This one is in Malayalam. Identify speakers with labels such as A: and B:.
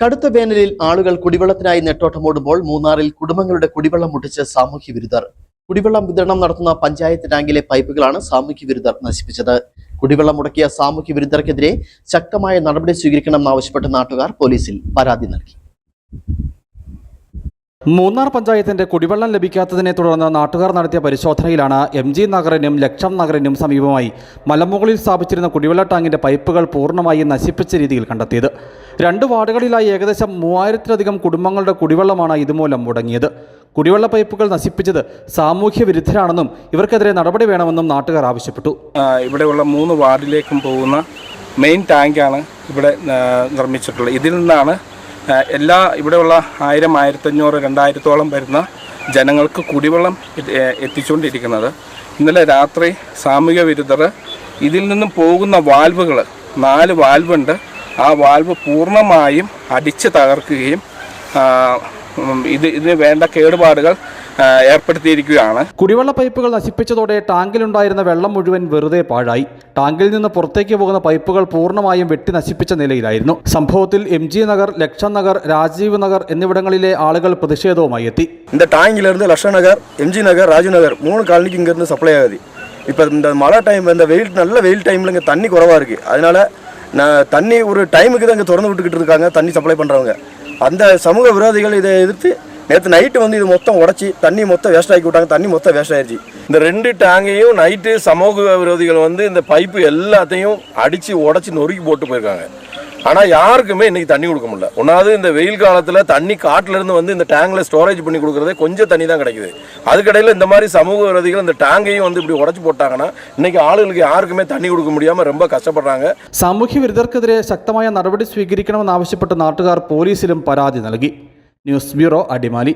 A: കടുത്ത വേനലിൽ ആളുകൾ കുടിവെള്ളത്തിനായി നെട്ടോട്ടമോടുമ്പോൾ മൂന്നാറിൽ കുടുംബങ്ങളുടെ കുടിവെള്ളം മുട്ടിച്ച് സാമൂഹ്യ വിരുദ്ധർ. കുടിവെള്ളം വിതരണം നടത്തുന്ന പഞ്ചായത്ത് ടാങ്കിലെ പൈപ്പുകളാണ് സാമൂഹ്യ വിരുദ്ധർ നശിപ്പിച്ചത്. കുടിവെള്ളം മുടക്കിയ സാമൂഹ്യ വിരുദ്ധർക്കെതിരെ ശക്തമായ നടപടി സ്വീകരിക്കണമെന്നാവശ്യപ്പെട്ട് നാട്ടുകാർ പോലീസിൽ പരാതി നൽകി.
B: മൂന്നാർ പഞ്ചായത്തിന്റെ കുടിവെള്ളം ലഭിക്കാത്തതിനെ തുടർന്ന് നാട്ടുകാർ നടത്തിയ പരിശോധനയിലാണ് MG നഗറിനും ലക്ഷം നഗറിനും സമീപമായി മലമുകളിൽ സ്ഥാപിച്ചിരുന്ന കുടിവെള്ള ടാങ്കിന്റെ പൈപ്പുകൾ പൂർണ്ണമായും നശിപ്പിച്ച രീതിയിൽ കണ്ടെത്തിയത്. 2 വാർഡുകളിലായി ഏകദേശം 3000-ലധികം കുടുംബങ്ങളുടെ കുടിവെള്ളമാണ് ഇതുമൂലം മുടങ്ങിയത്. കുടിവെള്ള പൈപ്പുകൾ നശിപ്പിച്ചത് സാമൂഹ്യ വിരുദ്ധരാണെന്നും ഇവർക്കെതിരെ നടപടി വേണമെന്നും നാട്ടുകാർ ആവശ്യപ്പെട്ടു.
C: ഇവിടെയുള്ള 3 വാർഡിലേക്കും പോകുന്ന മെയിൻ ടാങ്കാണ് ഇവിടെ നിർമ്മിച്ചിട്ടുള്ളത്. ഇതിൽ നിന്നാണ് ഇവിടെയുള്ള 1000, 1500, 2000-ഓളം വരുന്ന ജനങ്ങൾക്ക് കുടിവെള്ളം എത്തിച്ചുകൊണ്ടിരിക്കുന്നത്. ഇന്നലെ രാത്രി സാമൂഹ്യ വിരുദ്ധർ ഇതിൽ നിന്നും പോകുന്ന വാൽവുകൾ 4 വാൽവുണ്ട്. ആ വാൽവ് പൂർണ്ണമായും അടിച്ച് തകർക്കുകയും ഇതിന് വേണ്ട കേടുപാടുകൾ ഏർപ്പെടുത്തിയിരിക്കുകയാണ്.
B: കുടിവെള്ള പൈപ്പുകൾ നശിപ്പിച്ചതോടെ ടാങ്കിലുണ്ടായിരുന്ന വെള്ളം മുഴുവൻ വെറുതെ പാഴായി. ടാങ്കിൽ നിന്ന് പുറത്തേക്ക് പോകുന്ന പൈപ്പുകൾ പൂർണ്ണമായും വെട്ടി നശിപ്പിച്ച നിലയിലായിരുന്നു. സംഭവത്തിൽ MG നഗർ, ലക്ഷം നഗർ, രാജീവ് നഗർ എന്നിവിടങ്ങളിലെ ആളുകൾ പ്രതിഷേധവുമായി എത്തി.
D: இந்த டாங்கிலிருந்து லட்சம் நகர், MG நகர், ராஜீவ் நகர் 3 காலனிக்கு இங்கிருந்து சப்ளை ஆகுது. இப்போ இந்த மழை டைம், இந்த நல்ல வெயில் டைமில் இங்கே தண்ணி குறவாக இருக்குது. அதனால தண்ணி ஒரு டைமுக்கு தான் இங்கே திறந்து விட்டுக்கிட்டு இருக்காங்க தண்ணி சப்ளை பண்ணுறவங்க. அந்த சமூக விரோதிகள் இதை எதிர்த்து நேற்று நைட்டு இது மொத்தம் உடச்சி தண்ணி மொத்தம் வேஸ்ட் ஆக்கி விட்டாங்க. தண்ணி மொத்தம் வேஸ்ட் ஆயிடுச்சு.
E: இந்த 2 டேங்கையும் நைட்டு சமூக விரோதிகள் இந்த பைப்பு எல்லாத்தையும் அடித்து உடச்சி நொறுக்கி போட்டு போயிருக்காங்க. ஆனால் யாருக்குமே இன்றைக்கி தண்ணி கொடுக்க முடியல. ஒன்றாவது இந்த வெயில் காலத்தில் தண்ணி காட்டிலேருந்து இந்த டேங்கில் ஸ்டோரேஜ் பண்ணி கொடுக்குறதே கொஞ்சம் தண்ணி தான் கிடைக்குது. அதுக்கடையில் இந்த மாதிரி சமூக விரோதிகள் இந்த டேங்கையும் இப்படி உடச்சி போட்டாங்கன்னா இன்றைக்கி ஆளுகளுக்கு யாருக்குமே தண்ணி கொடுக்க முடியாமல் ரொம்ப കഷ്ടപ്പെടുறாங்க.
B: സാമൂഹ്യ വിരുദ്ധർക്കെതിരെ ശക്തമായ നടപടി സ്വീകരിക്കണമെന്നാവശ്യപ്പെട്ട് നാട്ടുകാർ പോലീസിലും പരാതി നൽകി. News bureau, Adimali.